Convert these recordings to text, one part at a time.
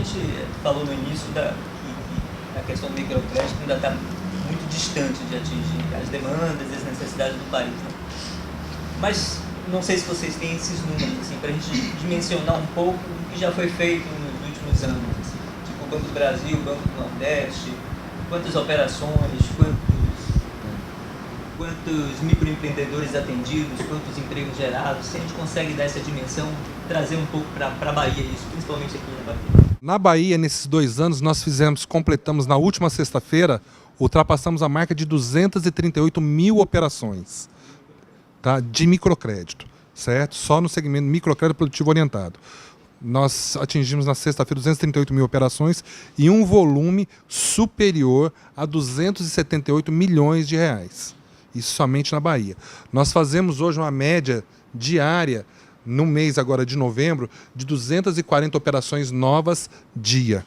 gente falou no início que a questão do microcrédito ainda está muito distante de atingir as demandas e as necessidades do país, né? Mas não sei se vocês têm esses números, assim, para a gente dimensionar um pouco o que já foi feito nos últimos anos, assim, tipo o Banco do Brasil, o Banco do Nordeste, quantas operações, quantos microempreendedores atendidos, quantos empregos gerados, se a gente consegue dar essa dimensão, trazer um pouco para a Bahia isso, principalmente aqui na Bahia. Na Bahia, nesses 2 anos, nós completamos na última sexta-feira, ultrapassamos a marca de 238 mil operações, tá, de microcrédito, certo? Só no segmento microcrédito produtivo orientado. Nós atingimos na sexta-feira 238 mil operações e um volume superior a 278 milhões de reais. Isso somente na Bahia. Nós fazemos hoje uma média diária, no mês agora de novembro, de 240 operações novas dia.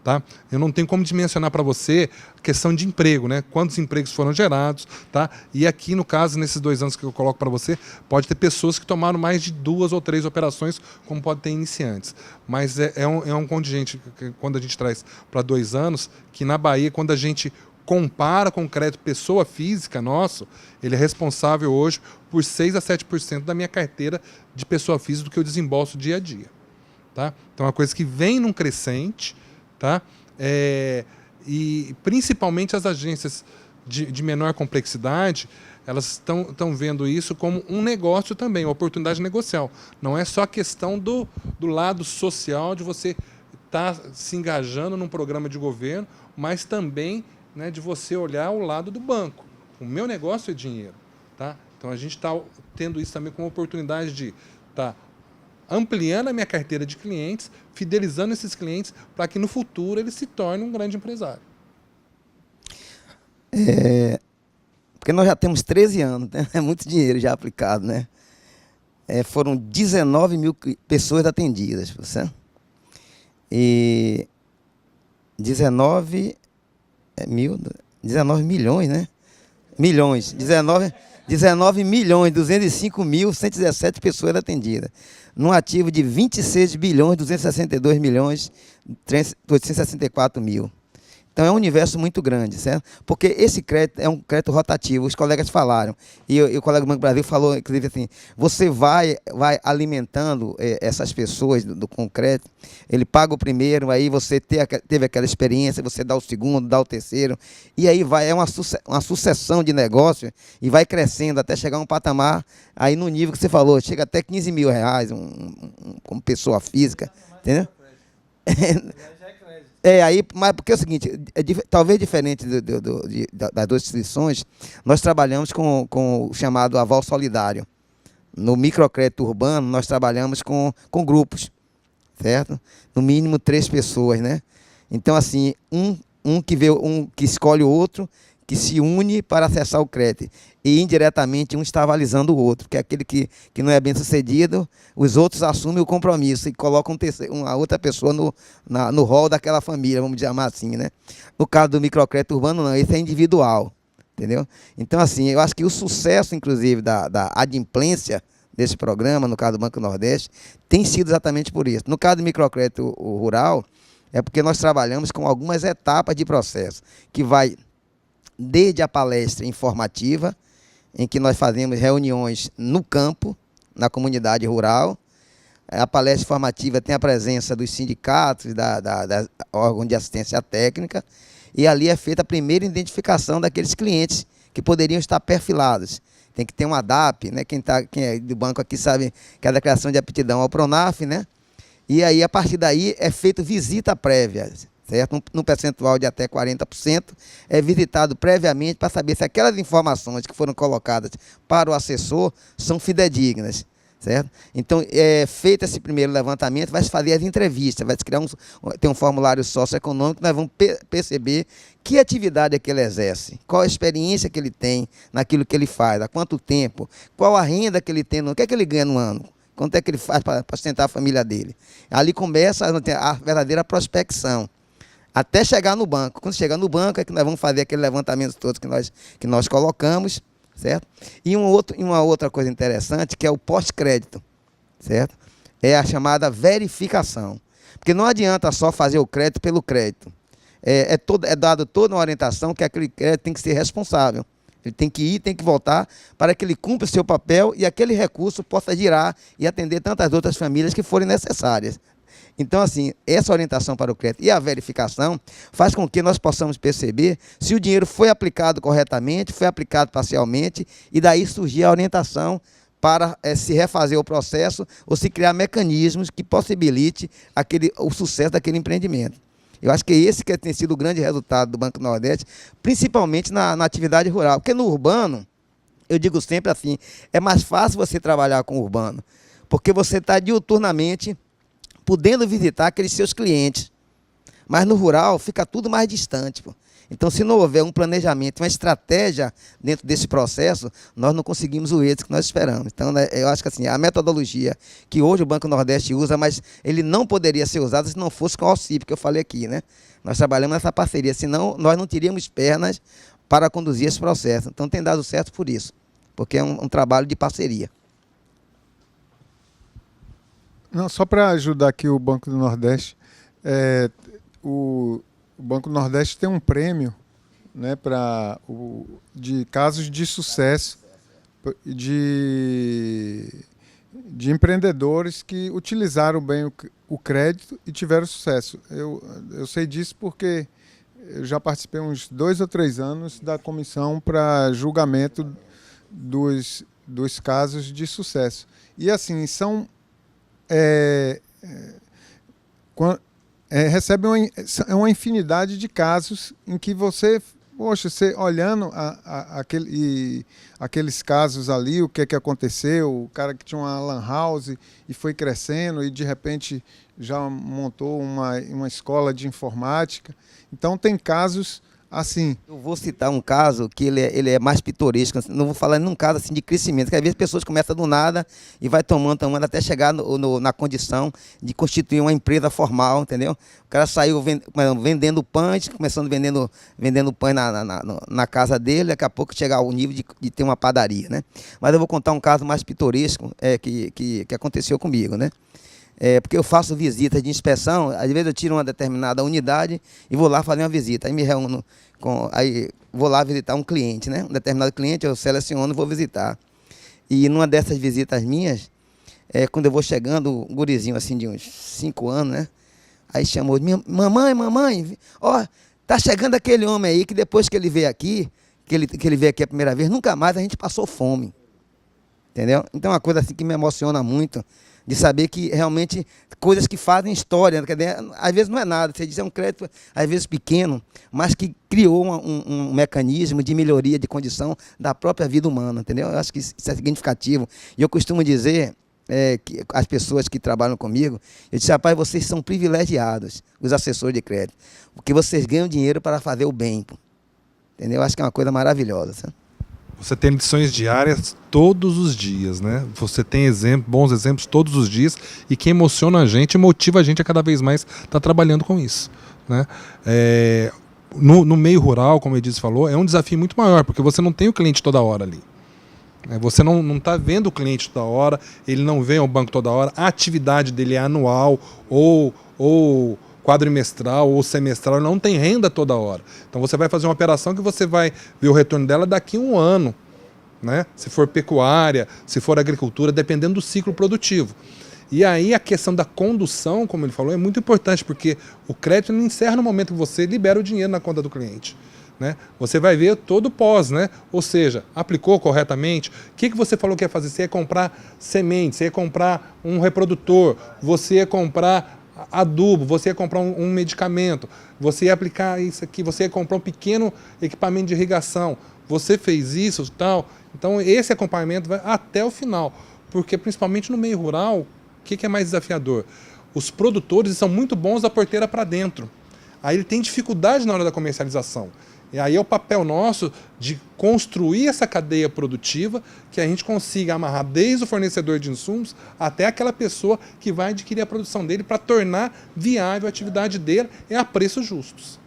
Tá? Eu não tenho como dimensionar para você a questão de emprego, né? Quantos empregos foram gerados, tá? E aqui, no caso, nesses 2 anos que eu coloco para você, pode ter pessoas que tomaram mais de 2 ou 3 operações, como pode ter iniciantes. Mas é um contingente, que, quando a gente traz para 2 anos, que na Bahia, quando a gente compara com o crédito pessoa física nosso, ele é responsável hoje por 6 a 7% da minha carteira de pessoa física do que eu desembolso dia a dia. Tá? Então é uma coisa que vem num crescente, tá? E principalmente as agências de menor complexidade, elas estão vendo isso como um negócio também, uma oportunidade negocial. Não é só a questão do lado social de você estar se engajando num programa de governo, mas também, né, de você olhar o lado do banco. O meu negócio é dinheiro. Tá? Então a gente está tendo isso também como oportunidade de estar ampliando a minha carteira de clientes, fidelizando esses clientes para que no futuro ele se torne um grande empresário. Porque nós já temos 13 anos, né? É muito dinheiro já aplicado, né? Foram 19 mil pessoas atendidas, você? E 19 milhões, né? Milhões, 19 milhões, 205 mil, 117 pessoas atendidas. Num ativo de 26 bilhões, 262 milhões, 864 mil. Então é um universo muito grande, certo? Porque esse crédito é um crédito rotativo, os colegas falaram, e o colega do Banco do Brasil falou, inclusive assim, você vai alimentando essas pessoas com crédito, ele paga o primeiro, aí você teve aquela experiência, você dá o segundo, dá o terceiro, e aí é uma sucessão de negócio, e vai crescendo até chegar a um patamar, aí no nível que você falou, chega até 15 mil reais, como pessoa física, entendeu? Mas porque é o seguinte, talvez diferente das 2 instituições, nós trabalhamos com o chamado aval solidário. No microcrédito urbano, nós trabalhamos com grupos, certo? No mínimo 3 pessoas, né? Então, assim, um que escolhe o outro, que se une para acessar o crédito. E, indiretamente, um está avalizando o outro, porque aquele que não é bem sucedido, os outros assumem o compromisso e colocam uma outra pessoa no rol daquela família, vamos chamar assim, né? No caso do microcrédito urbano, não, esse é individual, entendeu? Então, assim, eu acho que o sucesso, inclusive, da adimplência desse programa, no caso do Banco do Nordeste, tem sido exatamente por isso. No caso do microcrédito rural, é porque nós trabalhamos com algumas etapas de processo, que vai desde a palestra informativa, em que nós fazemos reuniões no campo, na comunidade rural. A palestra informativa tem a presença dos sindicatos, da órgão de assistência técnica, e ali é feita a primeira identificação daqueles clientes que poderiam estar perfilados. Tem que ter um ADAP, né? Quem é do banco aqui sabe que é a declaração de aptidão ao PRONAF, né? E aí, a partir daí, é feita visita prévia, certo? Num percentual de até 40%, é visitado previamente para saber se aquelas informações que foram colocadas para o assessor são fidedignas, certo? Então, feito esse primeiro levantamento, vai se fazer as entrevistas, vai se criar tem um formulário socioeconômico, nós vamos perceber que atividade é que ele exerce, qual a experiência que ele tem naquilo que ele faz, há quanto tempo, qual a renda que ele tem, o que é que ele ganha no ano, quanto é que ele faz para sustentar a família dele. Ali começa a verdadeira prospecção, até chegar no banco. Quando chegar no banco é que nós vamos fazer aquele levantamento todo que nós colocamos, certo? E uma outra coisa interessante, que é o pós-crédito, certo? É a chamada verificação. Porque não adianta só fazer o crédito pelo crédito. É dado toda uma orientação que aquele crédito tem que ser responsável. Ele tem que ir, tem que voltar, para que ele cumpra o seu papel e aquele recurso possa girar e atender tantas outras famílias que forem necessárias. Então, assim, essa orientação para o crédito e a verificação faz com que nós possamos perceber se o dinheiro foi aplicado corretamente, foi aplicado parcialmente, e daí surgir a orientação para se refazer o processo ou se criar mecanismos que possibilite o sucesso daquele empreendimento. Eu acho que esse que tem sido o grande resultado do Banco do Nordeste, principalmente na atividade rural. Porque no urbano, eu digo sempre assim, é mais fácil você trabalhar com o urbano, porque você está diuturnamente podendo visitar aqueles seus clientes. Mas no rural fica tudo mais distante, pô. Então, se não houver um planejamento, uma estratégia dentro desse processo, nós não conseguimos o êxito que nós esperamos. Então, né, eu acho que assim, a metodologia que hoje o Banco do Nordeste usa, mas ele não poderia ser usado se não fosse com o Alcip, que eu falei aqui, né? Nós trabalhamos nessa parceria, senão nós não teríamos pernas para conduzir esse processo. Então, tem dado certo por isso, porque é um trabalho de parceria. Não, só para ajudar aqui o Banco do Nordeste, o Banco do Nordeste tem um prêmio, né, de casos de sucesso de empreendedores que utilizaram bem o crédito e tiveram sucesso. Eu sei disso porque eu já participei uns 2 ou 3 anos da comissão para julgamento dos casos de sucesso. E assim, recebe uma infinidade de casos em que você olhando aqueles casos ali, o que aconteceu, o cara que tinha uma lan house e foi crescendo e de repente já montou uma escola de informática. Então tem casos assim. Eu vou citar um caso que ele é mais pitoresco, não vou falar num caso assim de crescimento, que às vezes pessoas começam do nada e vai tomando até chegar na condição de constituir uma empresa formal, entendeu? O cara saiu vendendo pães, começando vendendo pães na casa dele, daqui a pouco chegar ao nível de ter uma padaria, né? Mas eu vou contar um caso mais pitoresco que aconteceu comigo, né? Porque eu faço visitas de inspeção, às vezes eu tiro uma determinada unidade e vou lá fazer uma visita. Aí me reúno, aí vou lá visitar um cliente, né? Um determinado cliente eu seleciono e vou visitar. E numa dessas visitas minhas, quando eu vou chegando, um gurizinho assim de uns 5 anos, né? Aí chamou, mamãe, ó, tá chegando aquele homem aí que depois que ele veio aqui, que ele veio aqui a primeira vez, nunca mais a gente passou fome. Entendeu? Então é uma coisa assim que me emociona muito, de saber que realmente coisas que fazem história, às vezes não é nada, você diz é um crédito às vezes pequeno, mas que criou um mecanismo de melhoria de condição da própria vida humana, entendeu? Eu acho que isso é significativo. E eu costumo dizer que as pessoas que trabalham comigo, eu disse, rapaz, vocês são privilegiados, os assessores de crédito, porque vocês ganham dinheiro para fazer o bem, pô. Entendeu? Eu acho que é uma coisa maravilhosa, sabe? Você tem lições diárias todos os dias, né? Você tem bons exemplos todos os dias e que emociona a gente e motiva a gente a cada vez mais estar trabalhando com isso, né? No meio rural, como o Edith falou, é um desafio muito maior, porque você não tem o cliente toda hora ali. Você não está vendo o cliente toda hora, ele não vem ao banco toda hora, a atividade dele é anual ou quadrimestral ou semestral, não tem renda toda hora. Então você vai fazer uma operação que você vai ver o retorno dela daqui a 1 ano, né? Se for pecuária, se for agricultura, dependendo do ciclo produtivo. E aí a questão da condução, como ele falou, é muito importante, porque o crédito não encerra no momento que você libera o dinheiro na conta do cliente, né? Você vai ver todo o pós, né? Ou seja, aplicou corretamente, o que você falou que ia fazer? Você ia comprar semente, você ia comprar um reprodutor, você ia comprar adubo, você ia comprar um medicamento, você ia aplicar isso aqui, você ia comprar um pequeno equipamento de irrigação, você fez isso e tal. Então esse acompanhamento vai até o final, porque principalmente no meio rural, o que é mais desafiador? Os produtores são muito bons da porteira para dentro, aí ele tem dificuldade na hora da comercialização. E aí é o papel nosso de construir essa cadeia produtiva, que a gente consiga amarrar desde o fornecedor de insumos até aquela pessoa que vai adquirir a produção dele para tornar viável a atividade dele a preços justos,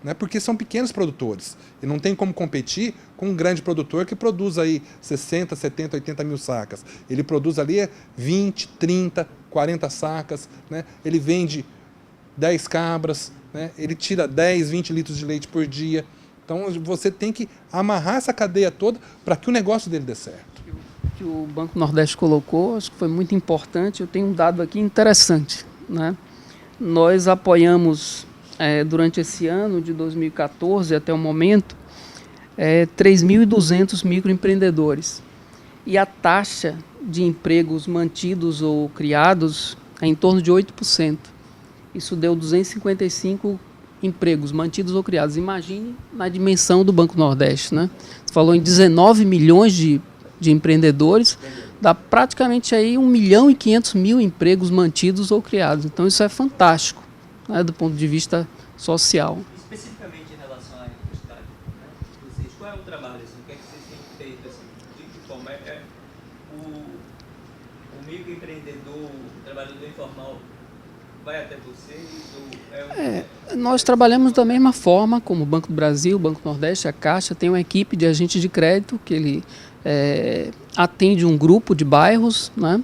né? Porque são pequenos produtores e não tem como competir com um grande produtor que produz aí 60, 70, 80 mil sacas. Ele produz ali 20, 30, 40 sacas, né? Ele vende 10 cabras, né? Ele tira 10, 20 litros de leite por dia. Então você tem que amarrar essa cadeia toda para que o negócio dele dê certo. O que o Banco Nordeste colocou, acho que foi muito importante. Eu tenho um dado aqui interessante, né? Nós apoiamos, durante esse ano de 2014 até o momento, 3.200 microempreendedores. E a taxa de empregos mantidos ou criados é em torno de 8%. Isso deu 255 empregos mantidos ou criados. Imagine na dimensão do Banco Nordeste, né? Você falou em 19 milhões de empreendedores, dá praticamente aí 1.500.000 empregos mantidos ou criados. Então isso é fantástico, né, do ponto de vista social. Especificamente em relação à universidade, né? Vocês, qual é o trabalho? Assim, o que é que vocês têm feito? Assim, de como o microempreendedor, o trabalhador informal, vai até vocês? Ou Nós trabalhamos da mesma forma como o Banco do Brasil, o Banco Nordeste, a Caixa, tem uma equipe de agentes de crédito que ele atende um grupo de bairros, né?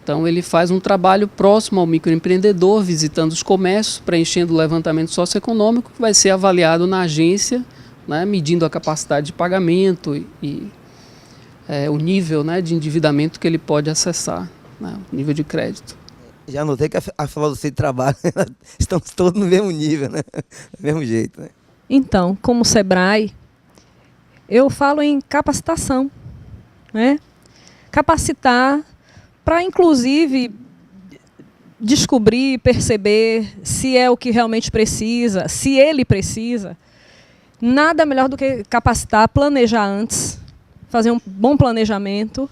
Então ele faz um trabalho próximo ao microempreendedor, visitando os comércios, preenchendo o levantamento socioeconômico, que vai ser avaliado na agência, né? Medindo a capacidade de pagamento e o nível, né, de endividamento que ele pode acessar, né? O nível de crédito. Já notei que a filosofia de trabalho estamos todos no mesmo nível, né? Do mesmo jeito, né? Então, como Sebrae, eu falo em capacitação, né? Capacitar para, inclusive, descobrir, perceber se é o que realmente precisa, se ele precisa. Nada melhor do que capacitar, planejar antes, fazer um bom planejamento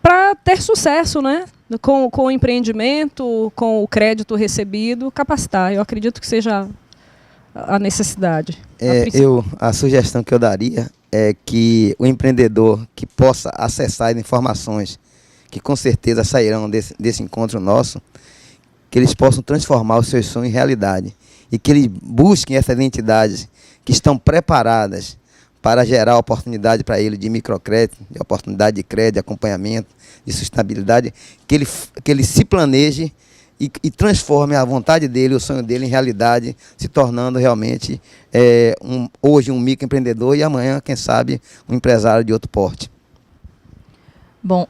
para ter sucesso, né? Com o empreendimento, com o crédito recebido, capacitar. Eu acredito que seja a necessidade. A sugestão que eu daria é que o empreendedor que possa acessar as informações que com certeza sairão desse encontro nosso, que eles possam transformar os seus sonhos em realidade e que eles busquem essas entidades que estão preparadas para gerar oportunidade para ele de microcrédito, de oportunidade de crédito, de acompanhamento, de sustentabilidade, que ele se planeje e transforme a vontade dele, o sonho dele em realidade, se tornando realmente hoje um microempreendedor e amanhã, quem sabe, um empresário de outro porte. Bom,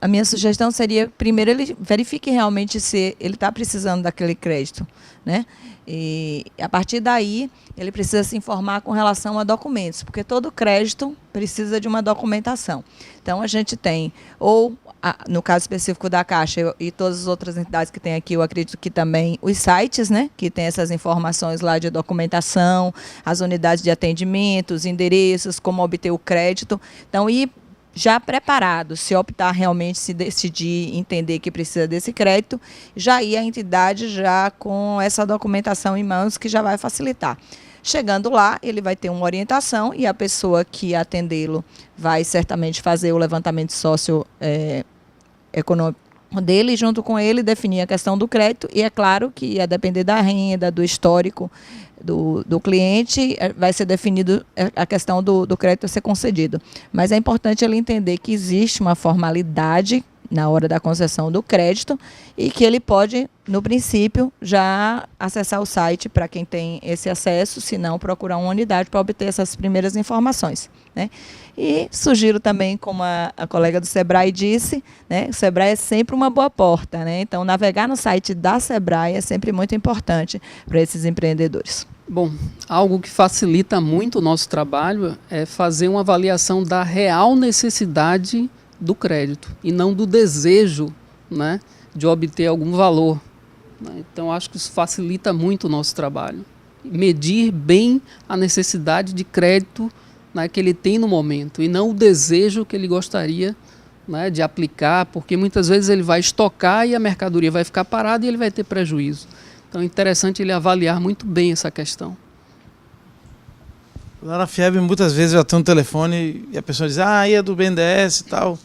a minha sugestão seria, primeiro, ele verifique realmente se ele está precisando daquele crédito, né? E a partir daí, ele precisa se informar com relação a documentos, porque todo crédito precisa de uma documentação. Então, a gente tem, no caso específico da Caixa e todas as outras entidades que tem aqui, eu acredito que também os sites, né, que tem essas informações lá de documentação, as unidades de atendimento, os endereços, como obter o crédito. Então, já preparado, se optar realmente, se decidir entender que precisa desse crédito, já ir a entidade já com essa documentação em mãos, que já vai facilitar. Chegando lá, ele vai ter uma orientação e a pessoa que atendê-lo vai certamente fazer o levantamento socioeconômico dele, junto com ele definir a questão do crédito, e é claro que, a depender da renda, do histórico do cliente, vai ser definido a questão do crédito a ser concedido. Mas é importante ele entender que existe uma formalidade na hora da concessão do crédito e que ele pode, no princípio, já acessar o site para quem tem esse acesso, se não, procurar uma unidade para obter essas primeiras informações, né? E sugiro também, como a colega do Sebrae disse, né, o Sebrae é sempre uma boa porta, né? Então, navegar no site da Sebrae é sempre muito importante para esses empreendedores. Bom, algo que facilita muito o nosso trabalho é fazer uma avaliação da real necessidade do crédito e não do desejo, né, de obter algum valor, né? Então, acho que isso facilita muito o nosso trabalho. Medir bem a necessidade de crédito, né, que ele tem no momento e não o desejo que ele gostaria, né, de aplicar, porque muitas vezes ele vai estocar e a mercadoria vai ficar parada e ele vai ter prejuízo. Então é interessante ele avaliar muito bem essa questão. Lá na FIEB, muitas vezes eu atendo no telefone e a pessoa diz, aí é do BNDES e tal,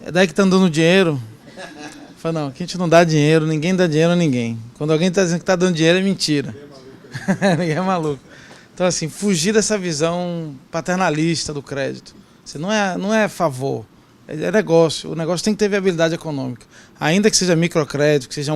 é daí que está dando dinheiro. Eu falo, não, aqui a gente não dá dinheiro, ninguém dá dinheiro a ninguém. Quando alguém está dizendo que está dando dinheiro, é mentira. Ninguém é maluco. Então, assim, fugir dessa visão paternalista do crédito. Você não é favor, é negócio. O negócio tem que ter viabilidade econômica. Ainda que seja microcrédito, que seja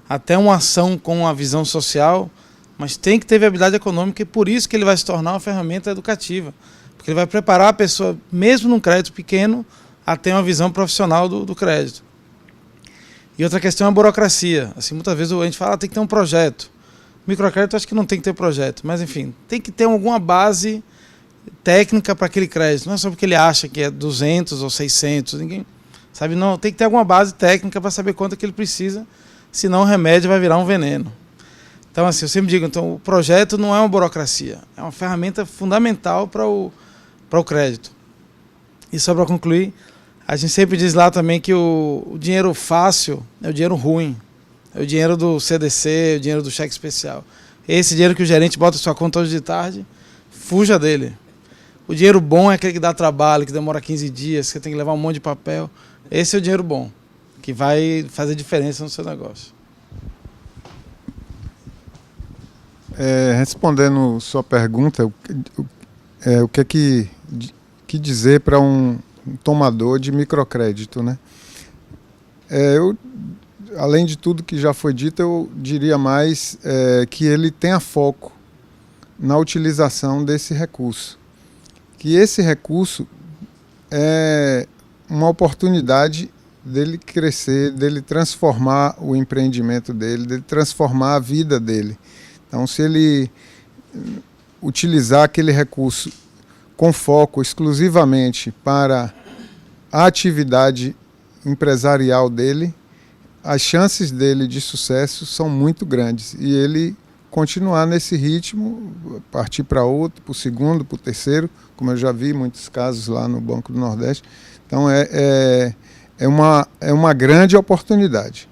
até uma ação com a visão social, mas tem que ter viabilidade econômica e por isso que ele vai se tornar uma ferramenta educativa. Porque ele vai preparar a pessoa, mesmo num crédito pequeno, a ter uma visão profissional do crédito. E outra questão é a burocracia. Assim, muitas vezes a gente fala tem que ter um projeto. Microcrédito acho que não tem que ter projeto, mas enfim, tem que ter alguma base técnica para aquele crédito. Não é só porque ele acha que é 200 ou 600, ninguém sabe, não. Tem que ter alguma base técnica para saber quanto que ele precisa, senão o remédio vai virar um veneno. Então, assim, eu sempre digo, então, o projeto não é uma burocracia, é uma ferramenta fundamental para o crédito. E só para concluir, a gente sempre diz lá também que o dinheiro fácil é o dinheiro ruim. É o dinheiro do CDC, o dinheiro do cheque especial. Esse dinheiro que o gerente bota em sua conta hoje de tarde, fuja dele. O dinheiro bom é aquele que dá trabalho, que demora 15 dias, que você tem que levar um monte de papel. Esse é o dinheiro bom, que vai fazer diferença no seu negócio. Respondendo sua pergunta, o que dizer para um tomador de microcrédito, né? Além de tudo que já foi dito, eu diria mais que ele tenha foco na utilização desse recurso. Que esse recurso é uma oportunidade dele crescer, dele transformar o empreendimento dele transformar a vida dele. Então, se ele utilizar aquele recurso com foco exclusivamente para a atividade empresarial dele, as chances dele de sucesso são muito grandes. E ele continuar nesse ritmo, partir para outro, para o segundo, para o terceiro, como eu já vi muitos casos lá no Banco do Nordeste. Então, é uma grande oportunidade.